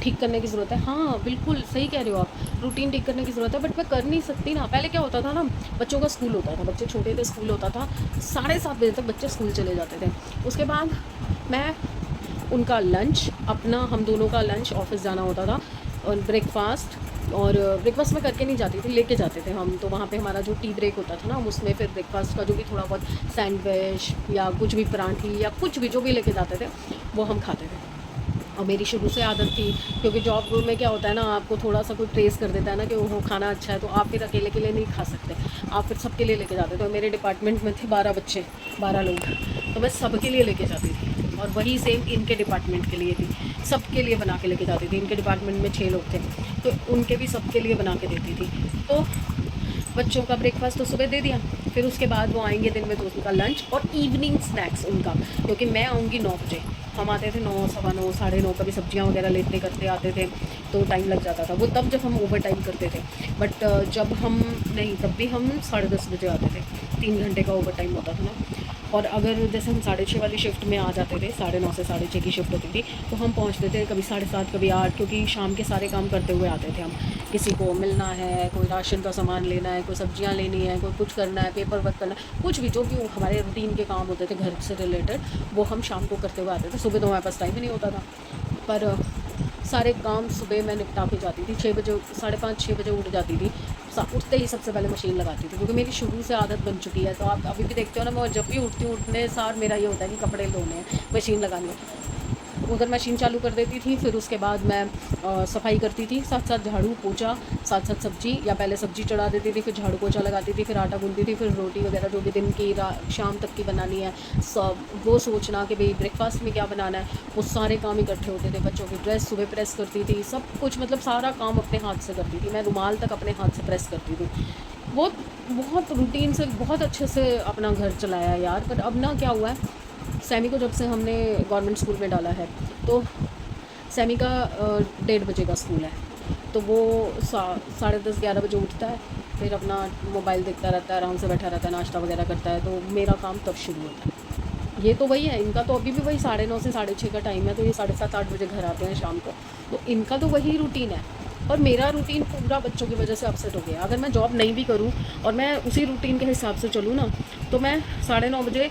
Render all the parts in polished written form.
ठीक करने की ज़रूरत है। हाँ, बिल्कुल सही कह रहे हो आप, रूटीन ठीक करने की ज़रूरत है, बट मैं कर नहीं सकती ना। पहले क्या होता था ना, बच्चों का स्कूल होता था, बच्चे छोटे थे, स्कूल होता था, 7:30 बजे तक बच्चे स्कूल चले जाते थे। उसके बाद मैं उनका लंच, अपना हम दोनों का लंच, ऑफ़िस जाना होता था, और ब्रेकफ़ास्ट, और ब्रेकफ़ास्ट में करके नहीं जाती थी, लेके जाते थे हम। तो वहाँ पे हमारा जो टी ब्रेक होता था ना, हम उसमें फिर ब्रेकफ़ास्ट का जो भी थोड़ा बहुत सैंडविच या कुछ भी, पराठे या कुछ भी जो भी लेके जाते थे, वो हम खाते थे। और मेरी शुरू से आदत थी, क्योंकि जॉब में क्या होता है ना, आपको थोड़ा सा कोई ट्रेस कर देता है ना कि वो खाना अच्छा है, तो आप फिर अकेले के लिए नहीं खा सकते, आप फिर सबके लिए लेके जाते थे। तो मेरे डिपार्टमेंट में थे 12 बच्चे, 12 लोग, तो मैं सबके लिए लेके जाती थी। और वही सेम इनके डिपार्टमेंट के लिए थी, सबके लिए बना के लेके जाती थी। इनके डिपार्टमेंट में 6 लोग थे, तो उनके भी सबके लिए बना के देती थी। तो बच्चों का ब्रेकफास्ट तो सुबह दे दिया, फिर उसके बाद वो आएंगे दिन में, तो उनका लंच और इवनिंग स्नैक्स उनका, क्योंकि मैं आऊँगी 9 बजे, हम आते थे 9, सवा 9, साढ़े 9, कभी सब्जियां वगैरह लेते करते आते थे, तो टाइम लग जाता था। वो तब जब हम ओवर टाइम करते थे, बट जब हम नहीं, तब भी हम 10:30 बजे आते थे, 3 घंटे का ओवर टाइम होता था ना। और अगर जैसे हम 6:30 वाली शिफ्ट में आ जाते थे, 9:30 से 6:30 की शिफ्ट होती थी, तो हम पहुंचते थे कभी 7:30, कभी 8, क्योंकि शाम के सारे काम करते हुए आते थे हम। किसी को मिलना है, कोई राशन का सामान लेना है, कोई सब्जियां लेनी है, कोई कुछ करना है, पेपर वर्क करना है, कुछ भी जो भी हमारे रूटीन के काम होते थे घर से रिलेटेड, वो हम शाम को करते हुए आते थे। सुबह तो हमारे पास टाइम ही नहीं होता था, पर सारे काम सुबह मैं निपटा के जाती थी। 6 बजे, 5:30, 6 बजे उठ जाती थी। उठते ही सबसे पहले मशीन लगाती थी, क्योंकि मेरी शुरू से आदत बन चुकी है। तो आप अभी भी देखते हो ना, मैं जब भी उठती हूँ, उठने सार मेरा ये होता है कि कपड़े धोने हैं, मशीन लगानी है, उधर मशीन चालू कर देती थी। फिर उसके बाद मैं सफाई करती थी, साथ साथ झाड़ू पोछा, साथ साथ सब्जी, या पहले सब्जी चढ़ा देती थी, फिर झाड़ू पोछा लगाती थी, फिर आटा गूंथती थी, फिर रोटी वगैरह जो भी दिन की शाम तक की बनानी है, सब वो सोचना कि भाई ब्रेकफास्ट में क्या बनाना है, वो सारे काम इकट्ठे होते थे। बच्चों की ड्रेस सुबह प्रेस करती थी, सब कुछ, मतलब सारा काम अपने हाथ से करती थी मैं, रुमाल तक अपने हाथ से प्रेस करती थी। बहुत बहुत रूटीन से, बहुत अच्छे से अपना घर चलाया यार। पर अब ना क्या हुआ है, सैमी को जब से हमने गवर्नमेंट स्कूल में डाला है, तो सैमी का 1:30 बजे का स्कूल है, तो वो 10:30, 11 बजे उठता है, फिर अपना मोबाइल देखता रहता है, आराम से बैठा रहता है, नाश्ता वगैरह करता है, तो मेरा काम तब शुरू होता है। ये तो वही है, इनका तो अभी भी वही 9:30 से 6:30 का टाइम है, तो ये 7:30, 8 बजे घर आते हैं शाम को, तो इनका तो वही रूटीन है। और मेरा रूटीन पूरा बच्चों की वजह से अपसेट हो गया। अगर मैं जॉब नहीं भी करूं और मैं उसी रूटीन के हिसाब से चलूँ ना, तो मैं 9:30 बजे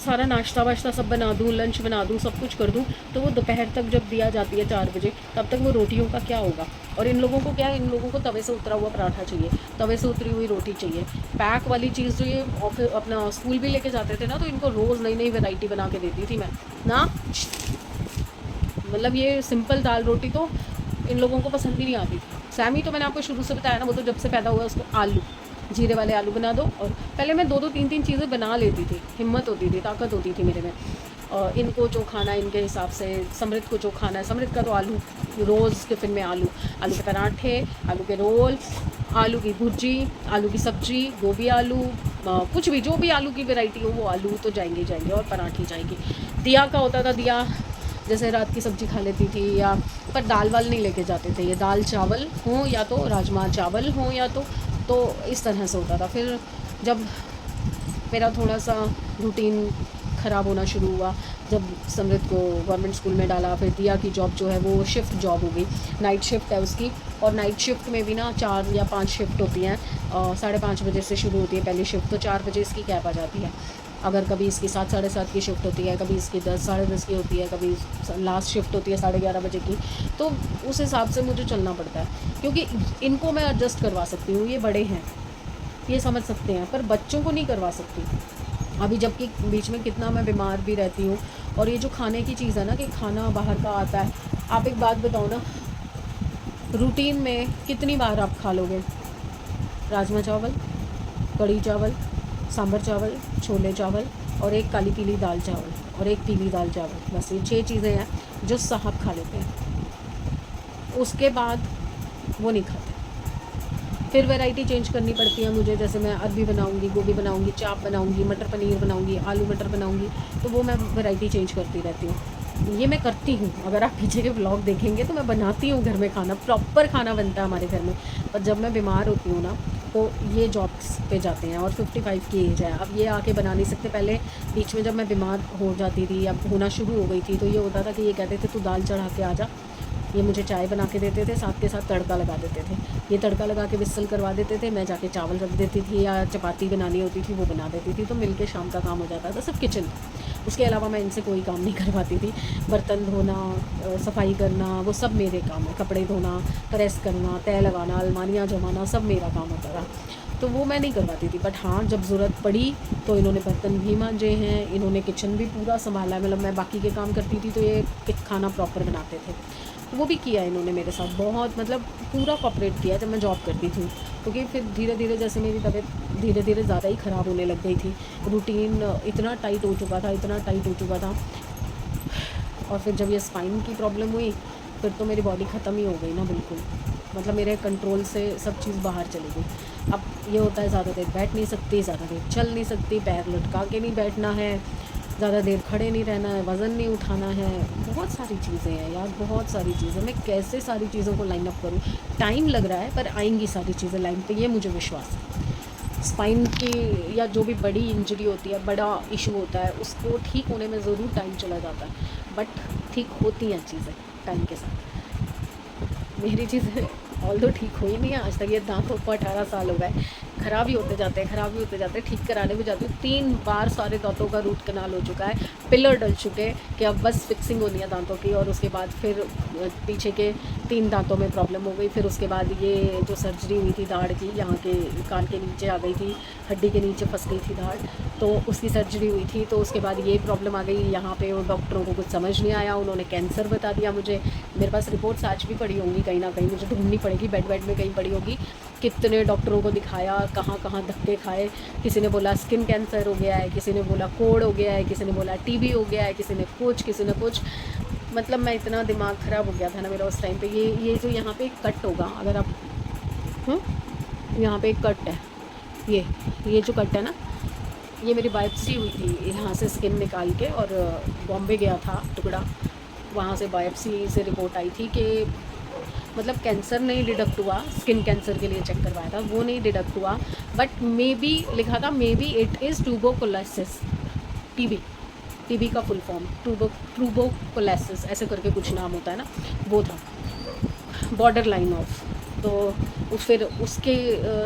सारा नाश्ता वाश्ता सब बना दूँ, लंच बना दूँ, सब कुछ कर दूँ, तो वो दोपहर तक जब दिया जाती है 4 बजे, तब तक वो रोटियों का क्या होगा। और इन लोगों को क्या है, इन लोगों को तवे से उतरा हुआ पराठा चाहिए, तवे से उतरी हुई रोटी चाहिए, पैक वाली चीज़ जो ये ऑफिस अपना स्कूल भी लेके जाते थे ना, तो इनको रोज़ नई नई वैरायटी बना के देती थी मैं ना। मतलब ये सिंपल दाल रोटी तो इन लोगों को पसंद ही नहीं आती थी। सैमी तो मैंने आपको शुरू से बताया ना, वो तो जब से पैदा हुआ उसको आलू, जीरे वाले आलू बना दो। और पहले मैं 2-2, 3-3 चीज़ें बना लेती थी, हिम्मत होती थी, ताकत होती थी मेरे में। और इनको जो खाना है इनके हिसाब से, समृद्ध को जो खाना है, समृद्ध का तो आलू, रोज़ टिफ़िन में आलू, आलू के पराठे, आलू के रोल, आलू की भुर्जी, आलू की सब्जी, गोभी आलू, कुछ भी जो भी आलू की वैरायटी हो, वो आलू तो जाएंगे ही जाएंगे, और पराठी जाएंगी। दिया का होता था, दिया जैसे रात की सब्ज़ी खा लेती थी, या पर दाल वाल नहीं लेके जाते थे, ये दाल चावल हो या तो राजमा चावल हो, या तो इस तरह से होता था। फिर जब मेरा थोड़ा सा रूटीन ख़राब होना शुरू हुआ, जब समृद्ध को गवर्नमेंट स्कूल में डाला, फिर दिया की जॉब जो है वो शिफ्ट जॉब हो गई, नाइट शिफ्ट है उसकी। और नाइट शिफ्ट में भी ना 4 या 5 शिफ्ट होती हैं, 5:30 बजे से शुरू होती है पहली शिफ्ट, तो 4 बजे इसकी कैब आ जाती है। अगर कभी इसकी 7, 7:30 की शिफ्ट होती है, कभी इसकी 10, 10:30 की होती है, कभी लास्ट शिफ्ट होती है 11:30 बजे की, तो उस हिसाब से मुझे चलना पड़ता है, क्योंकि इनको मैं एडजस्ट करवा सकती हूँ, ये बड़े हैं, ये समझ सकते हैं, पर बच्चों को नहीं करवा सकती। अभी जबकि बीच में कितना मैं बीमार भी रहती हूँ, और ये जो खाने की चीज़ है ना, कि खाना बाहर का आता है, आप एक बात बताओ ना, रूटीन में कितनी बार आप खा लोगे राजमा चावल, कढ़ी चावल, सांभर चावल, छोले चावल, और एक काली पीली दाल चावल, और एक पीली दाल चावल, बस ये 6 चीज़ें हैं जो साहब खा लेते हैं। उसके बाद वो नहीं खाते। फिर वैरायटी चेंज करनी पड़ती है मुझे, जैसे मैं अरबी बनाऊंगी, गोभी बनाऊंगी, चाप बनाऊंगी, मटर पनीर बनाऊंगी, आलू मटर बनाऊंगी, तो वो मैं वैरायटी चेंज करती रहती हूँ। ये मैं करती हूँ, अगर आप पीछे के ब्लॉग देखेंगे तो मैं बनाती हूँ घर में खाना, प्रॉपर खाना बनता है हमारे घर में। पर जब मैं बीमार होती हूँ ना, तो ये जॉब्स पे जाते हैं, और 55 की एज है, अब ये आके बना नहीं सकते। पहले बीच में जब मैं बीमार हो जाती थी, अब होना शुरू हो गई थी, तो ये होता था कि ये कहते थे तू दाल चढ़ा के आ जा, ये मुझे चाय बना के देते थे, साथ के साथ तड़का लगा देते थे। ये तड़का लगा के विसल करवा देते थे, मैं जाके चावल रख देती थी या चपाती बनानी होती थी वो बना देती थी, तो मिल के शाम का काम हो जाता था, सिर्फ किचन। उसके अलावा मैं इनसे कोई काम नहीं करवाती थी। बर्तन धोना, सफाई करना, वो सब मेरे काम है। कपड़े धोना, प्रेस करना, तय लगाना, अलमारियाँ जमाना, सब मेरा काम होता था, तो वो मैं नहीं करवाती थी। बट हाँ, जब ज़रूरत पड़ी तो इन्होंने बर्तन भी मांजे हैं, इन्होंने किचन भी पूरा संभाला है। मतलब मैं बाकी के काम करती थी तो ये खाना प्रॉपर बनाते थे, तो वो भी किया इन्होंने मेरे साथ बहुत, मतलब पूरा कोऑपरेट किया जब मैं जॉब करती थी। क्योंकि फिर धीरे धीरे जैसे मेरी तबीयत धीरे धीरे ज़्यादा ही ख़राब होने लग गई थी, रूटीन इतना टाइट हो चुका था, इतना टाइट हो चुका था। और फिर जब ये स्पाइन की प्रॉब्लम हुई फिर तो मेरी बॉडी ख़त्म ही हो गई ना बिल्कुल, मतलब मेरे कंट्रोल से सब चीज़ बाहर चली गई। अब ये होता है ज़्यादा देर बैठ नहीं सकती, ज़्यादा देर चल नहीं सकती, पैर लटका के नहीं बैठना है, ज़्यादा देर खड़े नहीं रहना है, वज़न नहीं उठाना है, बहुत सारी चीज़ें हैं यार, बहुत सारी चीज़ें। मैं कैसे सारी चीज़ों को लाइन अप करूँ, टाइम लग रहा है पर आएंगी सारी चीज़ें लाइन पे, ये मुझे विश्वास है। स्पाइन की या जो भी बड़ी इंजरी होती है, बड़ा इशू होता है, उसको ठीक होने में ज़रूर टाइम चला जाता है, बट ठीक होती हैं चीज़ें टाइम के साथ। मेरी चीज़ें ऑल दो ठीक हुई नहीं है आज तक, ये दांतों को 18 साल हो गए, ख़राब ही होते जाते हैं, ख़राब ही होते जाते हैं। ठीक कराने भी जाती हूँ, 3 बार सारे दांतों का रूट कनाल हो चुका है, पिलर डल चुके हैं कि अब बस फिक्सिंग होनी है दांतों की। और उसके बाद फिर पीछे के 3 दांतों में प्रॉब्लम हो गई। फिर उसके बाद ये जो सर्जरी हुई थी दाढ़ की, यहाँ के कान के नीचे आ गई थी, हड्डी के नीचे फंस गई थी दाढ़, तो उसकी सर्जरी हुई थी। तो उसके बाद ये प्रॉब्लम आ गई यहाँ पे, और डॉक्टरों को कुछ समझ नहीं आया, उन्होंने कैंसर बता दिया मुझे। मेरे पास रिपोर्ट्स आज भी पड़ी होंगी कहीं ना कहीं, मुझे ढूंढनी पड़ेगी, बेड में कहीं पड़ी होगी। कितने डॉक्टरों को दिखाया, कहाँ कहाँ धक्के खाए, किसी ने बोला स्किन कैंसर हो गया है, किसी ने बोला कोढ़ हो गया है, किसी ने बोला टीबी हो गया है, किसी ने कुछ। मतलब मैं इतना दिमाग ख़राब हो गया था ना मेरा उस टाइम पे। ये जो यहाँ पे एक कट होगा, अगर आप यहाँ पे एक कट है, ये जो कट है ना, ये मेरी बायोप्सी हुई थी यहाँ से स्किन निकाल के, और बॉम्बे गया था टुकड़ा, वहाँ से बायोप्सी से रिपोर्ट आई थी कि मतलब कैंसर नहीं डिटेक्ट हुआ, स्किन कैंसर के लिए चेक करवाया था, वो नहीं डिटेक्ट हुआ, बट मे बी लिखा था, may be it is tuberculosis, TB का फुल फॉर्म ट्यूबरकुलोसिस ऐसे करके कुछ नाम होता है ना, वो था बॉर्डर लाइन ऑफ। तो फिर उसके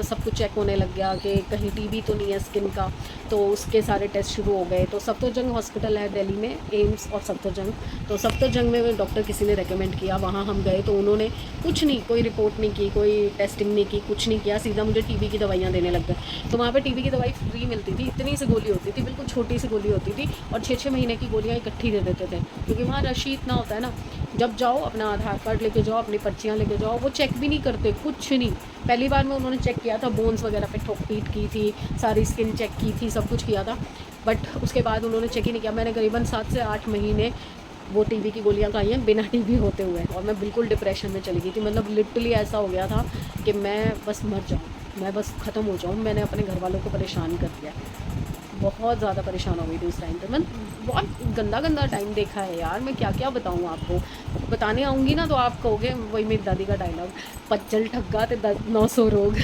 सब कुछ चेक होने लग गया कि कहीं टीबी तो नहीं है स्किन का, तो उसके सारे टेस्ट शुरू हो गए। तो सफदरजंग हॉस्पिटल है दिल्ली में, एम्स और सफदरजंग, तो सफदरजंग में डॉक्टर किसी ने रेकमेंड किया, वहाँ हम गए तो उन्होंने कुछ नहीं, कोई रिपोर्ट नहीं की, कोई टेस्टिंग नहीं की, कुछ नहीं किया, सीधा मुझे टीबी की दवाइयाँ देने लग गए। तो वहाँ पर टीबी की दवाई फ्री मिलती थी, इतनी सी गोली होती थी, बिल्कुल छोटी सी गोली होती थी, और 6-6 महीने की गोलियाँ इकट्ठी दे देते थे, क्योंकि वहाँ रश ही इतना होता है ना। जब जाओ अपना आधार कार्ड लेके जाओ, अपनी पर्चियाँ लेके जाओ, वो चेक भी नहीं करते, कुछ नहीं। पहली बार में उन्होंने चेक किया था, बोन्स वगैरह पे ठोक पीट की थी, सारी स्किन चेक की थी, सब कुछ किया था, बट उसके बाद उन्होंने चेक ही नहीं किया। मैंने करीबन 7 से 8 महीने वो टीबी की गोलियां खाई हैं बिना टीबी होते हुए, और मैं बिल्कुल डिप्रेशन में चली गई थी। मतलब लिटरली ऐसा हो गया था कि मैं बस मर जाऊँ, मैं बस ख़त्म हो जाऊँ। मैंने अपने घर वालों को परेशान कर दिया, बहुत ज़्यादा परेशान हो गई थी उस टाइम पे। मैं बहुत गंदा टाइम देखा है यार, मैं क्या क्या बताऊँ आपको। बताने आऊँगी ना तो आप कहोगे, वही मेरी दादी का डायलॉग, पच्चल ठग्गा तो 900 रोग।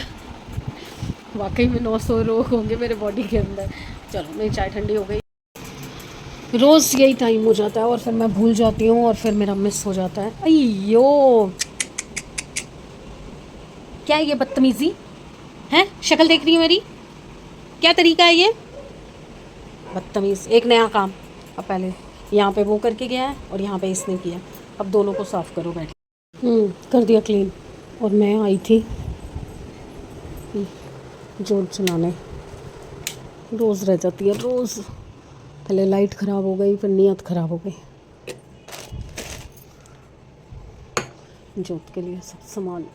वाकई में 900 रोग होंगे मेरे बॉडी के अंदर। चलो मेरी चाय ठंडी हो गई। रोज़ यही टाइम हो जाता है और फिर मैं भूल जाती हूँ और फिर मेरा मिस हो जाता है। अयो, क्या है ये बदतमीज़ी है? शक्ल देख रही है मेरी, क्या तरीका है ये? बदतमीज़। एक नया काम, अब पहले यहाँ पे वो करके गया है और यहाँ पे इसने किया, अब दोनों को साफ़ करो बैठ। कर दिया क्लीन। और मैं आई थी जोत जलाने, रोज़ रह जाती है, रोज़। पहले लाइट ख़राब हो गई, फिर नीयत ख़राब हो गई। जोत के लिए सब सामान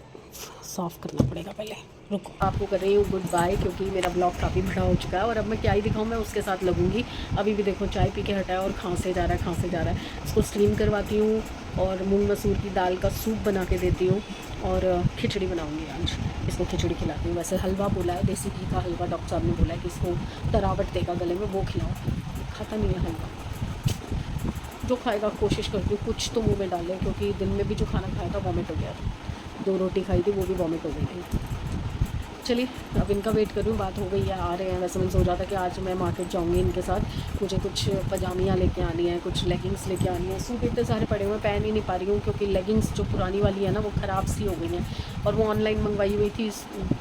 साफ़ करना पड़ेगा पहले। रुको, आपको कर रही हूँ गुड बाय, क्योंकि मेरा ब्लॉग काफ़ी बड़ा हो चुका है और अब मैं क्या ही दिखाऊँ, मैं उसके साथ लगूंगी। अभी भी देखो चाय पी के हटाया और खांसे जा रहा है। इसको स्टीम करवाती हूँ और मूंग मसूर की दाल का सूप बना के देती हूँ, और खिचड़ी बनाऊँगी आज। इसको खिचड़ी खिलाती हूँ। वैसे हलवा बोला है, देसी घी का हलवा, डॉक्टर साहब ने बोला है कि इसको तरावट देगा गले में, वो खिलाओ। खाता नहीं है हलवा, जो खाएगा कोशिश करती हूँ कुछ तो मुँह में डाले, क्योंकि दिन में भी जो खाना खाया था वॉमिट हो गया था। 2 रोटी खाई थी, वो भी वॉमिट हो गई थी। चलिए अब इनका वेट करूँ, बात हो गई है, आ रहे हैं। वैसे मैंने सोचा था कि आज मैं मार्केट जाऊँगी इनके साथ, मुझे कुछ पजामियाँ लेके आनी है, कुछ लेगिंग्स लेके आनी है। सूट इतने सारे पड़े हुए हैं, पहन ही नहीं पा रही हूँ क्योंकि लेगिंग्स जो पुरानी वाली है ना वो ख़राब सी हो गई हैं, और वो ऑनलाइन मंगवाई हुई थी,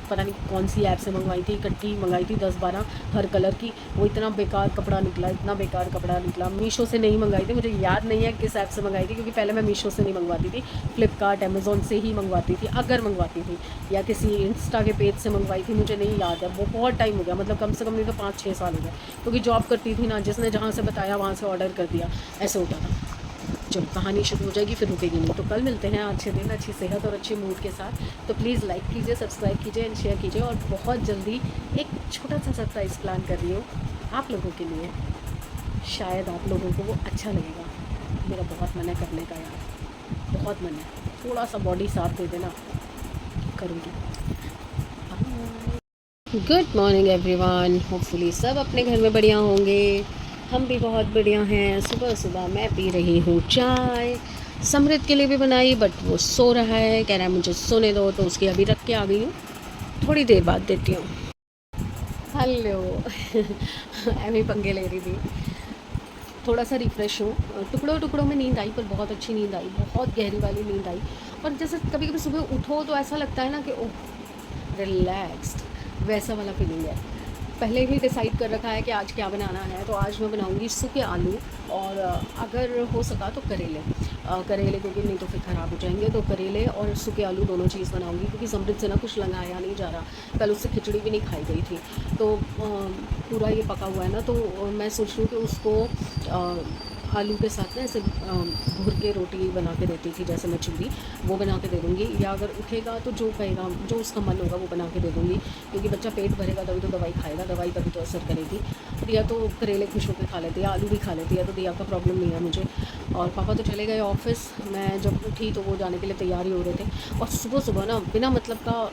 पता नहीं कौन सी ऐप से मंगवाई थी, इकट्ठी मंगाई थी 10-12 हर कलर की। वो इतना बेकार कपड़ा निकला, इतना बेकार कपड़ा निकला। मीशो से नहीं मंगाई थी, मुझे याद नहीं है किस ऐप से मंगाई थी, क्योंकि पहले मैं मीशो से नहीं मंगवाती थी, फ्लिपकार्ट अमेज़ॉन से ही मंगवाती थी अगर मंगवाती थी, या किसी इंस्टा के पेज से मंगवाई थी, मुझे नहीं याद है। वो बहुत टाइम हो गया, मतलब कम से कम नहीं तो 5-6 साल हो गए, क्योंकि जॉब करती थी ना, जिसने जहाँ से बताया वहाँ से ऑर्डर कर दिया, ऐसे होता था। चलो कहानी शुरू हो जाएगी, फिर रुकेगी नहीं। तो कल मिलते हैं अच्छे दिन, अच्छी सेहत और अच्छे मूड के साथ। तो प्लीज़ लाइक कीजिए, सब्सक्राइब कीजिए एंड शेयर कीजिए, और बहुत जल्दी एक छोटा सा सरप्राइज़ प्लान कर रही हूँ आप लोगों के लिए, शायद आप लोगों को वो अच्छा लगेगा। मेरा बहुत मन है करने का यार, बहुत मन है, थोड़ा सा बॉडी साथ दे देना, करूँगी। गुड मॉर्निंग एवरीवन, होपफुली सब अपने घर में बढ़िया होंगे, हम भी बहुत बढ़िया हैं। सुबह सुबह मैं पी रही हूँ चाय, समृद्ध के लिए भी बनाई, बट वो सो रहा है, कह रहा है मुझे सोने दो, तो उसकी अभी रख के आ गई हूँ, थोड़ी देर बाद देती हूँ। हेलो एमी पंगे ले रही थी, थोड़ा सा रिफ़्रेश हूँ, टुकड़ों टुकड़ों में नींद आई, पर बहुत अच्छी नींद आई, बहुत गहरी वाली नींद आई। और जैसे कभी कभी सुबह उठो तो ऐसा लगता है ना कि ओह रिलैक्स्ड, वैसा वाला फीलिंग है। पहले ही डिसाइड कर रखा है कि आज क्या बनाना है, तो आज मैं बनाऊंगी सूखे आलू, और अगर हो सका तो करेले, करेले क्योंकि नहीं तो फिर ख़राब हो जाएंगे, तो करेले और सूखे आलू दोनों चीज़ बनाऊंगी, क्योंकि समृद्ध से ना कुछ लगाया नहीं जा रहा। कल उससे खिचड़ी भी नहीं खाई गई थी, तो पूरा ये पका हुआ है ना, तो मैं सोच रही हूँ कि उसको आलू के साथ ना ऐसे भूर के रोटी बना के देती थी, जैसे मैं चूरी, वो बना के दे दूँगी, या अगर उठेगा तो जो कहेगा, जो उसका मन होगा वो बना के दे दूँगी, क्योंकि बच्चा पेट भरेगा तभी तो दवाई खाएगा, दवाई तभी तो असर करेगी। दिया तो करेले खुश होकर खा लेती है, आलू भी खा लेती है, तो दिया का प्रॉब्लम नहीं है मुझे। और पापा तो चले गए ऑफिस, मैं जब उठी तो वो जाने के लिए तैयारी हो रहे थे, और सुबह सुबह ना बिना मतलब का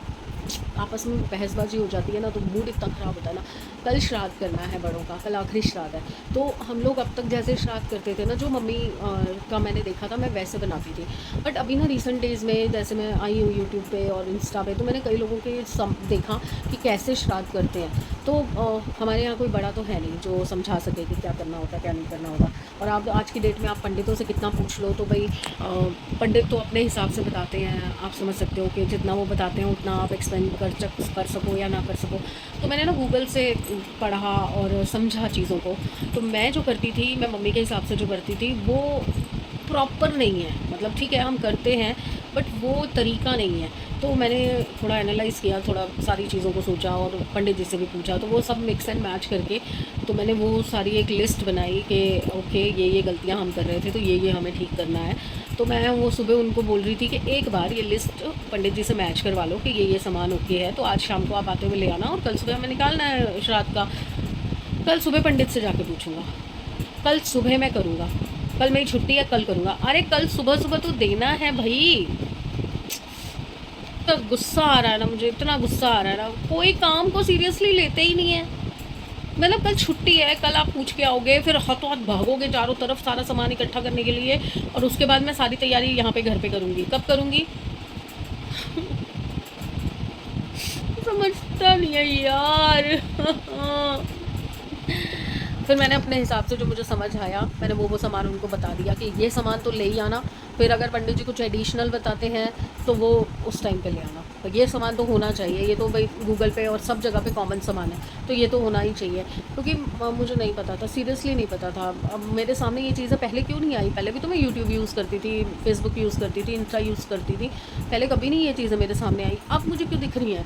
आपस में बहसबाजी हो जाती है ना, तो मूड इतना ख़राब होता है ना। कल श्राद्ध करना है बड़ों का, कल आखिरी श्राद्ध है, तो हम लोग अब तक जैसे श्राद्ध करते थे ना, जो मम्मी का मैंने देखा था, मैं वैसे बनाती थी। बट अभी ना रिसेंट डेज़ में जैसे मैं आई हूँ यूट्यूब पे और इंस्टा पे, तो मैंने कई लोगों के देखा कि कैसे श्राद्ध करते हैं। तो हमारे यहाँ कोई बड़ा तो है नहीं जो समझा सके कि क्या करना होता है, क्या नहीं करना होता। और आप आज की डेट में आप पंडितों से कितना पूछ लो, तो भाई पंडित तो अपने हिसाब से बताते हैं, आप समझ सकते हो कि जितना वो बताते हैं उतना आप एक्सपेंड कर सको या ना कर सको। तो मैंने ना गूगल से पढ़ा और समझा चीज़ों को। तो मैं जो करती थी, मैं मम्मी के हिसाब से जो करती थी, वो प्रॉपर नहीं है, मतलब ठीक है हम करते हैं, बट वो तरीका नहीं है। तो मैंने थोड़ा एनालाइज़ किया, थोड़ा सारी चीज़ों को सोचा, और पंडित जी से भी पूछा, तो वो सब मिक्स एंड मैच करके तो मैंने वो सारी एक लिस्ट बनाई कि ओके ये गलतियां हम कर रहे थे, तो ये हमें ठीक करना है। तो मैं वो सुबह उनको बोल रही थी कि एक बार ये लिस्ट पंडित जी से मैच करवा लो कि ये सामान ओके है, तो आज शाम को आप आते हुए ले आना, और कल सुबह हमें निकालना है श्राद्ध का। कल सुबह पंडित से जाके पूछूंगा, कल सुबह मैं करूँगा, कल मेरी छुट्टी है, कल करूँगा। अरे कल सुबह सुबह तो देना है भाई। तो गुस्सा आ रहा है ना मुझे, इतना गुस्सा आ रहा है ना, कोई काम को सीरियसली लेते ही नहीं है। मतलब कल छुट्टी है, कल आप पूछ के आओगे, फिर हाथों हाथ भागोगे चारों तरफ सारा सामान इकट्ठा करने के लिए, और उसके बाद मैं सारी तैयारी यहाँ पे घर पे करूँगी। कब करूँगी समझता नहीं है यार फिर मैंने अपने हिसाब से जो मुझे समझ आया, मैंने वो सामान उनको बता दिया कि ये सामान तो ले ही आना, फिर अगर पंडित जी कुछ एडिशनल बताते हैं तो वो उस टाइम पे ले आना, तो ये सामान तो होना चाहिए, ये तो भाई गूगल पे और सब जगह पे कॉमन सामान है, तो ये तो होना ही चाहिए। क्योंकि मुझे नहीं पता था, सीरियसली नहीं पता था। अब मेरे सामने ये चीज़ें पहले क्यों नहीं आई? पहले भी तो मैं यूट्यूब यूज़ करती थी, फेसबुक यूज़ करती थी, इंस्टा यूज़ करती थी, पहले कभी नहीं ये चीज़ें मेरे सामने आई, अब मुझे क्यों दिख रही हैं?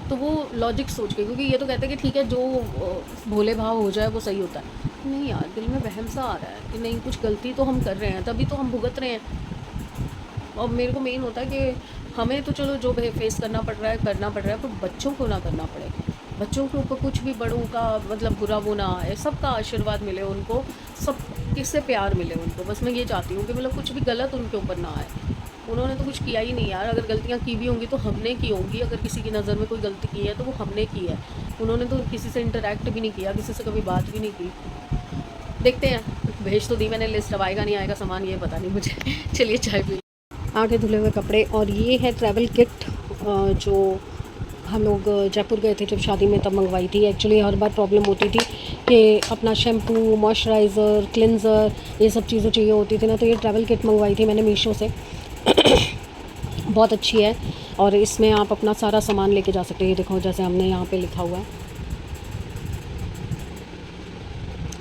तो वो लॉजिक सोच के, क्योंकि ये तो कहते हैं कि ठीक है जो भोले भाव हो जाए वो सही होता है। नहीं यार, दिल में वहम सा आ रहा है कि नहीं, कुछ गलती तो हम कर रहे हैं, तभी तो हम भुगत रहे हैं। और मेरे को मेन होता है कि हमें तो चलो जो फेस करना पड़ रहा है, पर बच्चों को ना करना पड़े, बच्चों के ऊपर कुछ भी बड़ों का मतलब बुरा वो ना आए, सबका आशीर्वाद मिले उनको, सब किससे प्यार मिले उनको। बस मैं ये चाहती हूँ कि मतलब कुछ भी गलत उनके ऊपर ना आए। उन्होंने तो कुछ किया ही नहीं यार, अगर गलतियाँ की भी होंगी तो हमने की होंगी, अगर किसी की नज़र में कोई गलती की है तो वो हमने की है। उन्होंने तो किसी से इंटरेक्ट भी नहीं किया, किसी से कभी बात भी नहीं की। देखते हैं, भेज तो दी मैंने लिस्ट, अब आएगा नहीं आएगा सामान ये पता नहीं मुझे चलिए चाय पी। आगे धुले हुए कपड़े, और ये है ट्रैवल किट जो हम लोग जयपुर गए थे जब शादी में, तब मंगवाई थी। एक्चुअली हर बार प्रॉब्लम होती थी कि अपना शैम्पू, मॉइस्चराइज़र, क्लिनज़र, ये सब चीज़ें चाहिए होती थी ना, तो ये ट्रैवल किट मंगवाई थी मैंने मीशो से। बहुत अच्छी है और इसमें आप अपना सारा सामान लेके जा सकते हैं। ये देखो, जैसे हमने यहाँ पे लिखा हुआ है,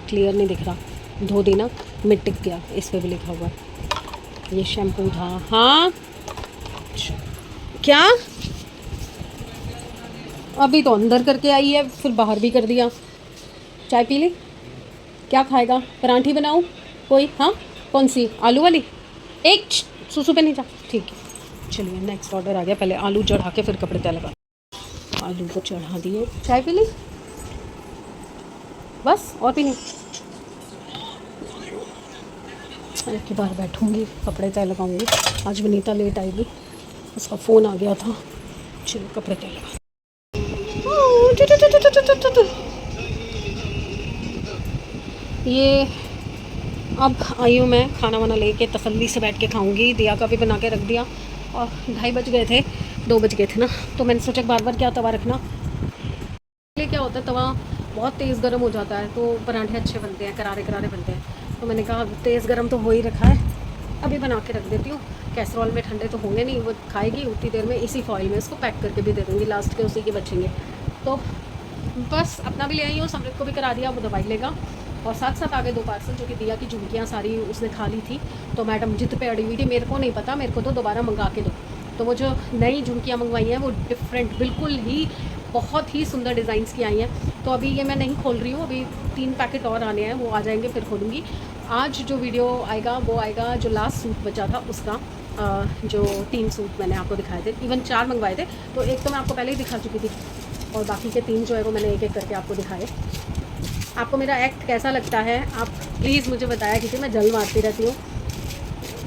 क्लियर नहीं दिख रहा, धो देना, मिट टिक गया, इस पे भी लिखा हुआ है। ये शैम्पू था। हाँ क्या, अभी तो अंदर करके आई है, फिर बाहर भी कर दिया। चाय पी ली? क्या खाएगा? परांठी बनाऊँ कोई? हाँ, कौन सी? आलू वाली? एक सुसु पे नहीं जा। ठीक है, चलिए नेक्स्ट ऑर्डर आ गया। पहले आलू चढ़ा के फिर कपड़े तय लगा। आलू को चढ़ा दिए। चाय पी ली? बस और भी नहीं? एक ही बार बैठूँगी, कपड़े तय लगाऊँगी। आज वनीता लेट आएगी, उसका फ़ोन आ गया था। चलो कपड़े तय लगा। ये अब आई हूँ मैं, खाना वाना लेके तसल्ली से बैठ के खाऊंगी। दिया का भी बना के रख दिया और 2:30 बज गए थे, 2 बज गए थे ना, तो मैंने सोचा बार बार क्या तवा रखना। इसलिए क्या होता है, तवा बहुत तेज़ गर्म हो जाता है तो पराठे अच्छे बनते हैं, करारे करारे बनते हैं। तो मैंने कहा तेज़ गर्म तो हो ही रखा है, अभी बना के रख देती हूँ। कैसरोल में ठंडे तो होंगे नहीं, वो खाएगी उतनी देर में। इसी फॉइल में इसको पैक करके भी दे दूँगी, लास्ट के उसी के बचेंगे। तो बस अपना भी ले आई हूँ, समृत को भी करा दिया, वो दवाई लेगा। और साथ साथ आगे 2 पार्सल, जो कि दिया की झुमकियाँ सारी उसने खा ली थी, तो मैडम जिद पे अड़ी हुई थी, मेरे को नहीं पता, मेरे को तो दोबारा मंगा के दो। तो वो जो नई झुमकियाँ मंगवाई हैं वो डिफरेंट, बिल्कुल ही बहुत ही सुंदर डिज़ाइंस की आई हैं। तो अभी ये मैं नहीं खोल रही हूँ, अभी 3 पैकेट और आने हैं, वो आ जाएंगे फिर खोलूँगी। आज जो वीडियो आएगा वो आएगा जो लास्ट सूट बचा था उसका, जो 3 सूट मैंने आपको दिखाए थे, इवन 4 मंगवाए थे, तो एक तो मैं आपको पहले ही दिखा चुकी थी और बाकी के 3 जो है वो मैंने एक एक करके आपको दिखाए। आपको मेरा एक्ट कैसा लगता है आप प्लीज़ मुझे बताया, क्योंकि मैं जल मारती रहती हूँ,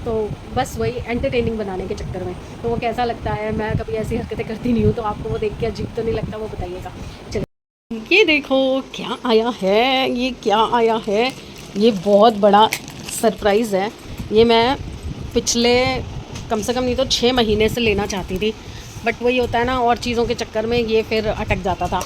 तो बस वही एंटरटेनिंग बनाने के चक्कर में। तो वो कैसा लगता है, मैं कभी ऐसी हरकतें करती नहीं हूँ, तो आपको वो देख के अजीब तो नहीं लगता, वो बताइएगा। चलिए, ये देखो क्या आया है, ये क्या आया है, ये बहुत बड़ा सरप्राइज़ है। ये मैं पिछले कम से कम नहीं तो 6 महीने से लेना चाहती थी, बट वही होता है ना, और चीज़ों के चक्कर में ये फिर अटक जाता था।